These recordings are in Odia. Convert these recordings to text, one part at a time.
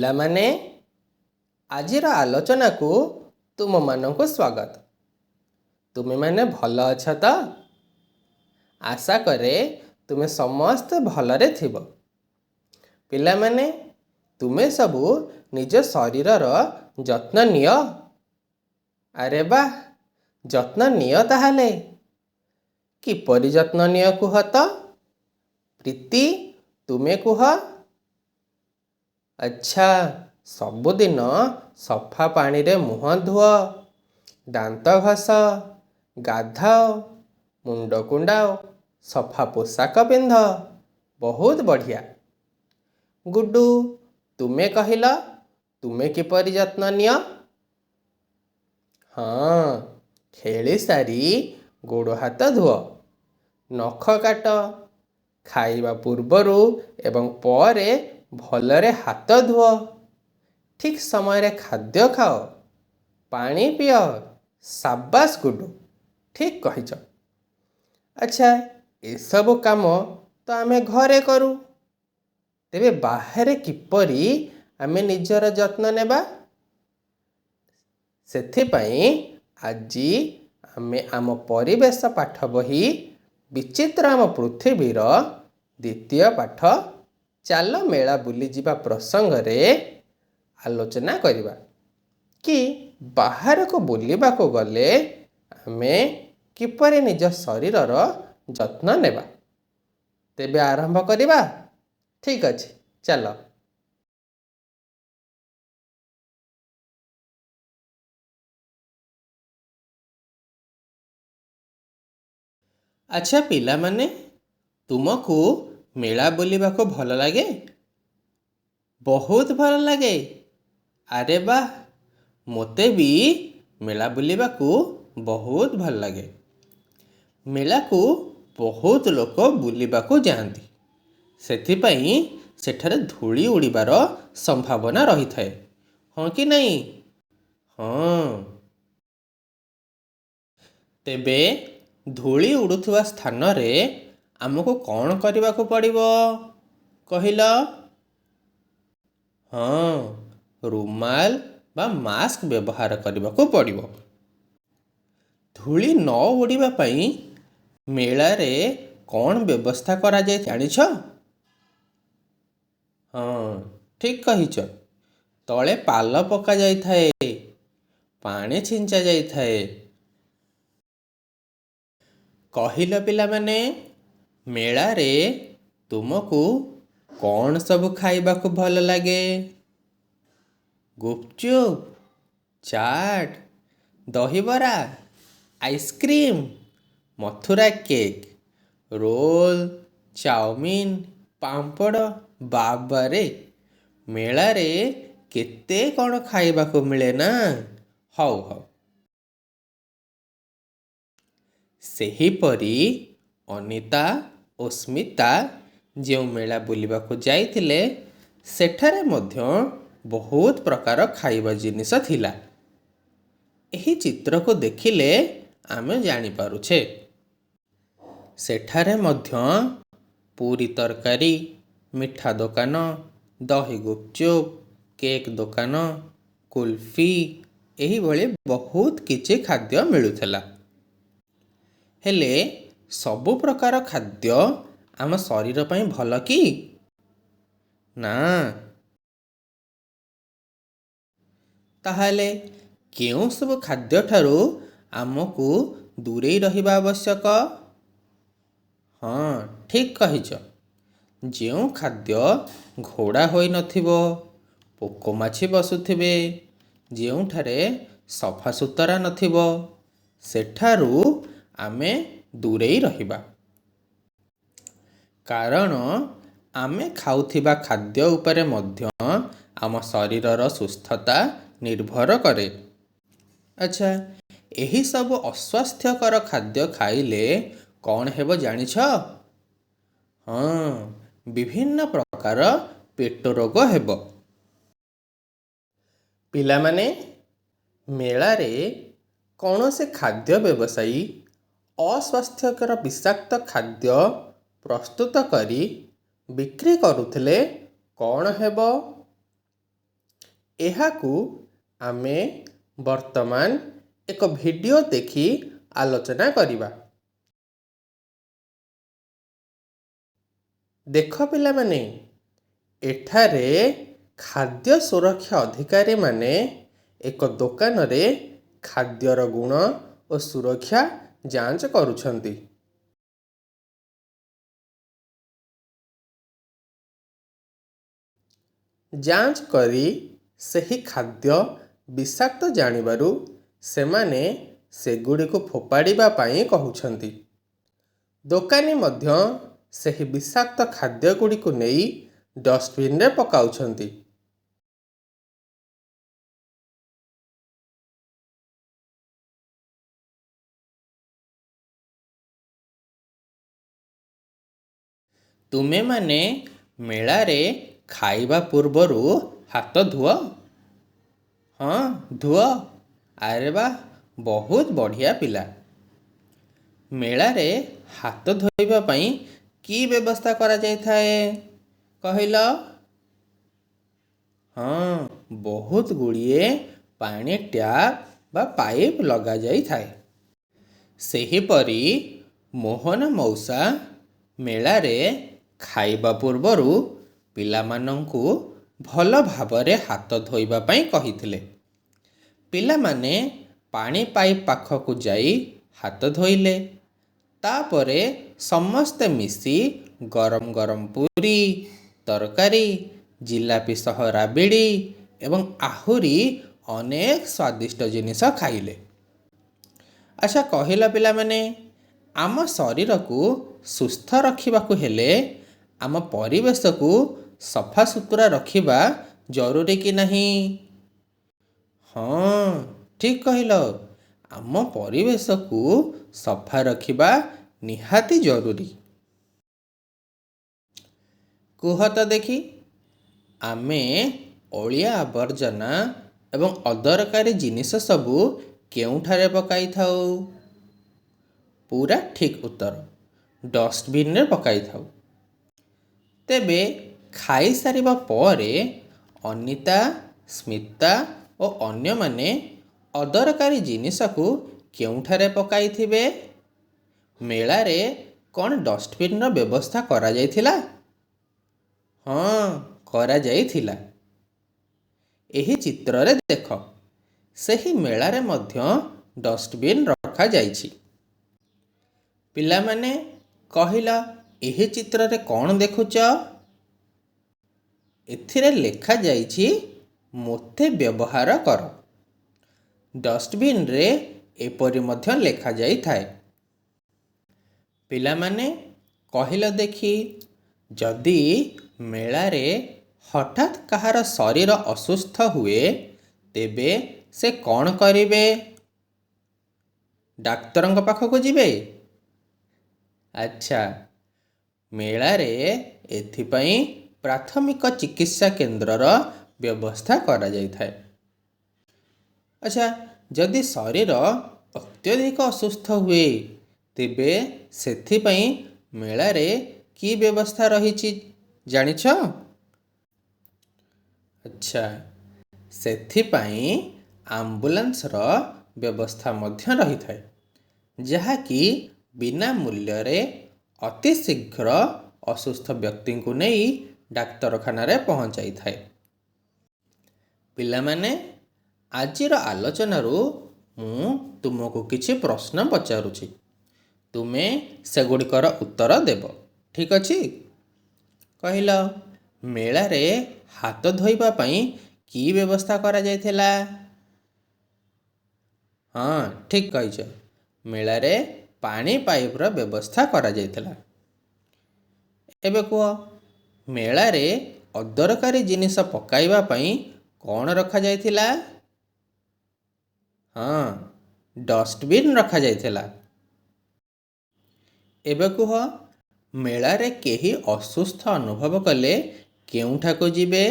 ପିଲାମାନେ, ଆଜିର ଆଲୋଚନାକୁ ତୁମମାନଙ୍କୁ ସ୍ୱାଗତ। ତୁମେମାନେ ଭଲ ଅଛ ତ? ଆଶା କରେ ତୁମେ ସମସ୍ତେ ଭଲରେ ଥିବ। ପିଲାମାନେ, ତୁମେ ସବୁ ନିଜ ଶରୀରର ଯତ୍ନ ନିଅ। ଆରେ ବାଃ, ଯତ୍ନ ନିଅ ତାହେଲେ। କିପରି ଯତ୍ନ ନିଅ କୁହ ତ? ପ୍ରୀତି, ତୁମେ କୁହ। ଆଚ୍ଛା, ସବୁଦିନ ସଫା ପାଣିରେ ମୁହଁ ଧୁଅ, ଦାନ୍ତ ଘଷ, ଗାଧାଅ, ମୁଣ୍ଡ କୁଣ୍ଡାଅ, ସଫା ପୋଷାକ ପିନ୍ଧ। ବହୁତ ବଢ଼ିଆ। ଗୁଡୁ, ତୁମେ କହିଲ, ତୁମେ କିପରି ଯତ୍ନ ନିଅ? ହଁ, ଖେଳି ସାରି ଗୋଡ଼ ହାତ ଧୁଅ, ନଖ କାଟ, ଖାଇବା ପୂର୍ବରୁ ଏବଂ ପରେ ଭଲରେ ହାତ ଧୁଅ, ଠିକ୍ ସମୟରେ ଖାଦ୍ୟ ଖାଅ, ପାଣି ପିଅ। ସାବାସ୍ ଗୁଡୁ, ଠିକ୍ କହିଛ। ଆଚ୍ଛା, ଏସବୁ କାମ ତ ଆମେ ଘରେ କରୁ, ତେବେ ବାହାରେ କିପରି ଆମେ ନିଜର ଯତ୍ନ ନେବା? ସେଥିପାଇଁ ଆଜି ଆମେ ଆମ ପରିବେଶ ପାଠ ବହି ବିଚିତ୍ର ଆମ ପୃଥିବୀର ଦ୍ୱିତୀୟ ପାଠ ଚାଲ ମେଳା ବୁଲିଯିବା ପ୍ରସଙ୍ଗରେ ଆଲୋଚନା କରିବା କି ବାହାରକୁ ବୁଲିବାକୁ ଗଲେ ଆମେ କିପରି ନିଜ ଶରୀରର ଯତ୍ନ ନେବା। ତେବେ ଆରମ୍ଭ କରିବା। ଠିକ୍ ଅଛି, ଚାଲ। ଆଚ୍ଛା ପିଲାମାନେ, ତୁମକୁ ମେଳା ବୁଲିବାକୁ ଭଲ ଲାଗେ? ବହୁତ ଭଲ ଲାଗେ। ଆରେ ବାଃ, ମୋତେ ବି ମେଳା ବୁଲିବାକୁ ବହୁତ ଭଲ ଲାଗେ। ମେଳାକୁ ବହୁତ ଲୋକ ବୁଲିବାକୁ ଯାଆନ୍ତି, ସେଥିପାଇଁ ସେଠାରେ ଧୂଳି ଉଡ଼ିବାର ସମ୍ଭାବନା ରହିଥାଏ, ହଁ କି ନାହିଁ? ହଁ। ତେବେ ଧୂଳି ଉଡ଼ୁଥିବା ସ୍ଥାନରେ ଆମକୁ କ'ଣ କରିବାକୁ ପଡ଼ିବ କହିଲ? ହଁ, ରୁମାଲ ବା ମାସ୍କ ବ୍ୟବହାର କରିବାକୁ ପଡ଼ିବ। ଧୂଳି ନ ଉଡ଼ିବା ପାଇଁ ମେଳାରେ କ'ଣ ବ୍ୟବସ୍ଥା କରାଯାଏ ଜାଣିଛ? ହଁ, ଠିକ୍ କହିଛ। ତଳେ ପାଲ ପକାଯାଇଥାଏ, ପାଣି ଛିଞ୍ଚା ଯାଇଥାଏ। କହିଲ ପିଲାମାନେ, ମେଳାରେ ତୁମକୁ କ'ଣ ସବୁ ଖାଇବାକୁ ଭଲ ଲାଗେ? Gupchup, chaat, dahibara, ice cream, Mathura cake, roll, chowmein, ପାମ୍ପଡ଼। ବାବାରେ, ମେଳାରେ କେତେ କ'ଣ ଖାଇବାକୁ ମିଳେ ନା? ହଉ ହଉ। ସେହିପରି ଅନିତା ଓ ସ୍ମିତା ଯେଉଁ ମେଳା ବୁଲିବାକୁ ଯାଇଥିଲେ, ସେଠାରେ ମଧ୍ୟ ବହୁତ ପ୍ରକାର ଖାଇବା ଜିନିଷ ଥିଲା। ଏହି ଚିତ୍ରକୁ ଦେଖିଲେ ଆମେ ଜାଣିପାରୁଛେ ସେଠାରେ ମଧ୍ୟ ପୁରୀ ତରକାରୀ, ମିଠା ଦୋକାନ, ଦହି ଗୁପଚୁପ୍, କେକ୍ ଦୋକାନ, କୁଲଫି, ଏହିଭଳି ବହୁତ କିଛି ଖାଦ୍ୟ ମିଳୁଥିଲା। ହେଲେ ସବୁ ପ୍ରକାର ଖାଦ୍ୟ ଆମ ଶରୀର ପାଇଁ ଭଲ କି? ନା। ତାହେଲେ କେଉଁ ସବୁ ଖାଦ୍ୟଠାରୁ ଆମକୁ ଦୂରେଇ ରହିବା ଆବଶ୍ୟକ? ହଁ, ଠିକ୍ କହିଛ। ଯେଉଁ ଖାଦ୍ୟ ଘୋଡ଼ା ହୋଇନଥିବ, ପୋକମାଛି ବସୁଥିବେ, ଯେଉଁଠାରେ ସଫାସୁତରା ନଥିବ, ସେଠାରୁ ଆମେ ଦୂରେଇ ରହିବା। କାରଣ ଆମେ ଖାଉଥିବା ଖାଦ୍ୟ ଉପରେ ମଧ୍ୟ ଆମ ଶରୀରର ସୁସ୍ଥତା ନିର୍ଭର କରେ। ଆଚ୍ଛା, ଏହିସବୁ ଅସ୍ୱାସ୍ଥ୍ୟକର ଖାଦ୍ୟ ଖାଇଲେ କ'ଣ ହେବ ଜାଣିଛ? ହଁ, ବିଭିନ୍ନ ପ୍ରକାର ପେଟ ରୋଗ ହେବ। ପିଲାମାନେ, ମେଳାରେ କୌଣସି ଖାଦ୍ୟ ବ୍ୟବସାୟୀ ଅସ୍ୱାସ୍ଥ୍ୟକର ବିଷାକ୍ତ ଖାଦ୍ୟ ପ୍ରସ୍ତୁତ କରି ବିକ୍ରି କରୁଥିଲେ କ'ଣ ହେବ? ଏହାକୁ ଆମେ ବର୍ତ୍ତମାନ ଏକ ଭିଡ଼ିଓ ଦେଖି ଆଲୋଚନା କରିବା। ଦେଖ ପିଲାମାନେ, ଏଠାରେ ଖାଦ୍ୟ ସୁରକ୍ଷା ଅଧିକାରୀମାନେ ଏକ ଦୋକାନରେ ଖାଦ୍ୟର ଗୁଣ ଓ ସୁରକ୍ଷା ଯାଞ୍ଚ କରୁଛନ୍ତି। ଯାଞ୍ଚ କରି ସେହି ଖାଦ୍ୟ ବିଷାକ୍ତ ଜାଣିବାରୁ ସେମାନେ ସେଗୁଡ଼ିକୁ ଫୋପାଡ଼ିବା ପାଇଁ କହୁଛନ୍ତି। ଦୋକାନୀ ମଧ୍ୟ ସେହି ବିଷାକ୍ତ ଖାଦ୍ୟଗୁଡ଼ିକୁ ନେଇ ଡଷ୍ଟବିନ୍ରେ ପକାଉଛନ୍ତି। ତୁମେମାନେ ମେଳାରେ ଖାଇବା ପୂର୍ବରୁ ହାତ ଧୁଅ? ହଁ, ଧୁଅ। ଆରେ ବା, ବହୁତ ବଢ଼ିଆ ପିଲା। ମେଳାରେ ହାତ ଧୋଇବା ପାଇଁ କି ବ୍ୟବସ୍ଥା କରାଯାଇଥାଏ କହିଲ? ହଁ, ବହୁତ ଗୁଡ଼ିଏ ପାଣି ଟ୍ୟାପ୍ ବା ପାଇପ୍ ଲଗାଯାଇଥାଏ। ସେହିପରି ମୋହନ ମଉସା ମେଳାରେ ଖାଇବା ପୂର୍ବରୁ ପିଲାମାନଙ୍କୁ ଭଲ ଭାବରେ ହାତ ଧୋଇବା ପାଇଁ କହିଥିଲେ। ପିଲାମାନେ ପାଣି ପାଇପ୍ ପାଖକୁ ଯାଇ ହାତ ଧୋଇଲେ। ତାପରେ ସମସ୍ତେ ମିଶି ଗରମ ଗରମ ପୁରି, ତରକାରୀ, ଜିଲାପି ସହ ରାବିଡ଼ି ଏବଂ ଆହୁରି ଅନେକ ସ୍ୱାଦିଷ୍ଟ ଜିନିଷ ଖାଇଲେ। ଆଚ୍ଛା କହିଲ ପିଲାମାନେ, ଆମ ଶରୀରକୁ ସୁସ୍ଥ ରଖିବାକୁ ହେଲେ ଆମ ପରିବେଶକୁ ସଫାସୁତୁରା ରଖିବା ଜରୁରୀ କି ନାହିଁ? ହଁ, ଠିକ୍ କହିଲ। ଆମ ପରିବେଶକୁ ସଫା ରଖିବା ନିହାତି ଜରୁରୀ। କୁହ ତ ଦେଖି, ଆମେ ଅଳିଆ ଆବର୍ଜନା ଏବଂ ଅଦରକାରୀ ଜିନିଷ ସବୁ କେଉଁଠାରେ ପକାଇଥାଉ? ପୁରା ଠିକ୍ ଉତ୍ତର, ଡଷ୍ଟବିନ୍ରେ ପକାଇଥାଉ। ତେବେ ଖାଇସାରିବା ପରେ ଅନିତା, ସ୍ମିତା ଓ ଅନ୍ୟମାନେ ଅଦରକାରୀ ଜିନିଷକୁ କେଉଁଠାରେ ପକାଇଥିବେ? ମେଳାରେ କ'ଣ ଡଷ୍ଟବିନ୍ର ବ୍ୟବସ୍ଥା କରାଯାଇଥିଲା? ହଁ, କରାଯାଇଥିଲା। ଏହି ଚିତ୍ରରେ ଦେଖ, ସେହି ମେଳାରେ ମଧ୍ୟ ଡଷ୍ଟବିନ୍ ରଖାଯାଇଛି। ପିଲାମାନେ କହିଲ, ଏହି ଚିତ୍ରରେ କ'ଣ ଦେଖୁଛ? ଏଥିରେ ଲେଖାଯାଇଛି ମୋତେ ବ୍ୟବହାର କର। ଡଷ୍ଟବିନ୍ରେ ଏପରି ମଧ୍ୟ ଲେଖାଯାଇଥାଏ। ପିଲାମାନେ କହିଲ ଦେଖି, ଯଦି ମେଳାରେ ହଠାତ୍ କାହାର ଶରୀର ଅସୁସ୍ଥ ହୁଏ, ତେବେ ସେ କ'ଣ କରିବେ? ଡାକ୍ତରଙ୍କ ପାଖକୁ ଯିବେ? ଆଚ୍ଛା, ମେଳାରେ ଏଥିପାଇଁ ପ୍ରାଥମିକ ଚିକିତ୍ସା କେନ୍ଦ୍ରର ବ୍ୟବସ୍ଥା କରାଯାଇଥାଏ। ଆଚ୍ଛା, ଯଦି ଶରୀର ଅତ୍ୟଧିକ ଅସୁସ୍ଥ ହୁଏ, ତେବେ ସେଥିପାଇଁ ମେଳାରେ କି ବ୍ୟବସ୍ଥା ରହିଛି ଜାଣିଛ? ଆଚ୍ଛା, ସେଥିପାଇଁ ଆମ୍ବୁଲାନ୍ସର ବ୍ୟବସ୍ଥା ମଧ୍ୟ ରହିଥାଏ, ଯାହାକି ବିନା ମୂଲ୍ୟରେ ଅତି ଶୀଘ୍ର ଅସୁସ୍ଥ ବ୍ୟକ୍ତିଙ୍କୁ ନେଇ ଡାକ୍ତରଖାନାରେ ପହଞ୍ଚାଇଥାଏ। ପିଲାମାନେ, ଆଜିର ଆଲୋଚନାରୁ ମୁଁ ତୁମକୁ କିଛି ପ୍ରଶ୍ନ ପଚାରୁଛି। ତୁମେ ସେଗୁଡ଼ିକର ଉତ୍ତର ଦେବ। ଠିକ୍ ଅଛି? କହିଲ, ମେଳାରେ ହାତ ଧୋଇବା ପାଇଁ କି ବ୍ୟବସ୍ଥା କରାଯାଇଥିଲା? ହଁ, ଠିକ୍ କହିଛ। ମେଳାରେ ପାଣି ପାଇପ୍ର ବ୍ୟବସ୍ଥା କରାଯାଇଥିଲା। ଏବେ କୁହ, ମେଳାରେ ଅଦରକାରୀ ଜିନିଷ ପକାଇବା ପାଇଁ କ'ଣ ରଖାଯାଇଥିଲା? ହଁ, ଡଷ୍ଟବିନ୍ ରଖାଯାଇଥିଲା। ଏବେ କୁହ, ମେଳାରେ କେହି ଅସୁସ୍ଥ ଅନୁଭବ କଲେ କେଉଁଠାକୁ ଯିବେ?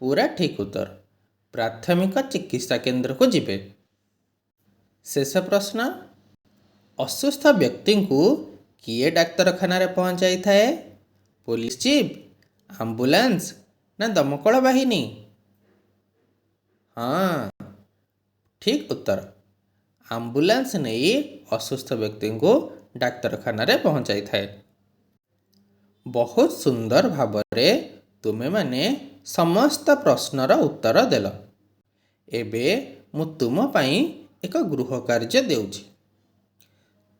ପୁରା ଠିକ୍ ଉତ୍ତର, ପ୍ରାଥମିକ ଚିକିତ୍ସା କେନ୍ଦ୍ରକୁ ଯିବେ। ଶେଷ ପ୍ରଶ୍ନ, ଅସୁସ୍ଥ ବ୍ୟକ୍ତିଙ୍କୁ କିଏ ଡାକ୍ତରଖାନାରେ ପହଞ୍ଚାଇଥାଏ? ପୋଲିସ ଜିପ୍, ଆମ୍ବୁଲାନ୍ସ ନା ଦମକଳ ବାହିନୀ? ହଁ, ଠିକ୍ ଉତ୍ତର। ଆମ୍ବୁଲାନ୍ସ ନେଇ ଅସୁସ୍ଥ ବ୍ୟକ୍ତିଙ୍କୁ ଡାକ୍ତରଖାନାରେ ପହଞ୍ଚାଇଥାଏ। ବହୁତ ସୁନ୍ଦର ଭାବରେ ତୁମେମାନେ ସମସ୍ତ ପ୍ରଶ୍ନର ଉତ୍ତର ଦେଲ। ଏବେ ମୁଁ ତୁମ ପାଇଁ ଏକ ଗୃହ କାର୍ଯ୍ୟ ଦେଉଛି।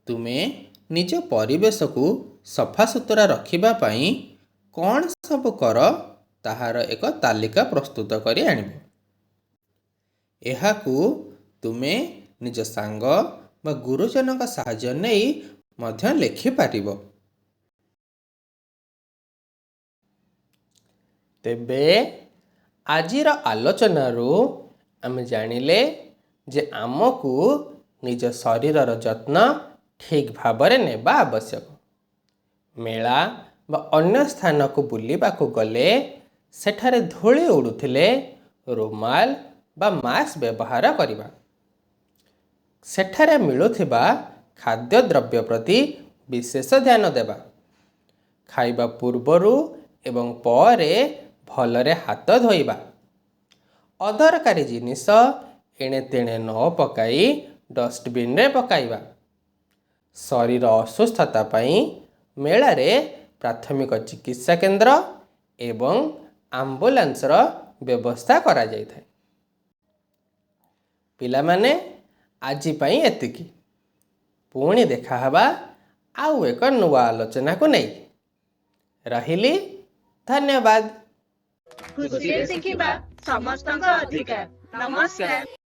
ତୁମେ ନିଜ ପରିବେଶକୁ ସଫାସୁତୁରା ରଖିବା ପାଇଁ କ'ଣ ସବୁ କର ତାହାର ଏକ ତାଲିକା ପ୍ରସ୍ତୁତ କରି ଆଣିବ। ଏହାକୁ ତୁମେ ନିଜ ସାଙ୍ଗ ବା ଗୁରୁଜନଙ୍କ ସାହାଯ୍ୟ ନେଇ ମଧ୍ୟ ଲେଖିପାରିବ। ତେବେ ଆଜିର ଆଲୋଚନାରୁ ଆମେ ଜାଣିଲେ ଯେ ଆମକୁ ନିଜ ଶରୀରର ଯତ୍ନ ଠିକ୍ ଭାବରେ ନେବା ଆବଶ୍ୟକ। ମେଳା ବା ଅନ୍ୟ ସ୍ଥାନକୁ ବୁଲିବାକୁ ଗଲେ ସେଠାରେ ଧୂଳି ଉଡ଼ୁଥିଲେ ରୁମାଲ ବା ମାସ୍କ ବ୍ୟବହାର କରିବା। ସେଠାରେ ମିଳୁଥିବା ଖାଦ୍ୟଦ୍ରବ୍ୟ ପ୍ରତି ବିଶେଷ ଧ୍ୟାନ ଦେବା। ଖାଇବା ପୂର୍ବରୁ ଏବଂ ପରେ ଭଲରେ ହାତ ଧୋଇବା। ଅଦରକାରୀ ଜିନିଷ ଏଣେ ତେଣେ ନ ପକାଇ ଡଷ୍ଟବିନ୍ରେ ପକାଇବା। ଶରୀର ଅସୁସ୍ଥତା ପାଇଁ ମେଳାରେ ପ୍ରାଥମିକ ଚିକିତ୍ସା କେନ୍ଦ୍ର ଏବଂ ଆମ୍ବୁଲାନ୍ସର ବ୍ୟବସ୍ଥା କରାଯାଇଥାଏ। ପିଲାମାନେ, ଆଜି ପାଇଁ ଏତିକି। ପୁଣି ଦେଖାହେବା ଆଉ ଏକ ନୂଆ ଆଲୋଚନାକୁ ନେଇ। ରହିଲି, ଧନ୍ୟବାଦ। ଖୁସିରେ ଶିଖିବା ସମସ୍ତଙ୍କ ଅଧିକାର। ନମସ୍କାର।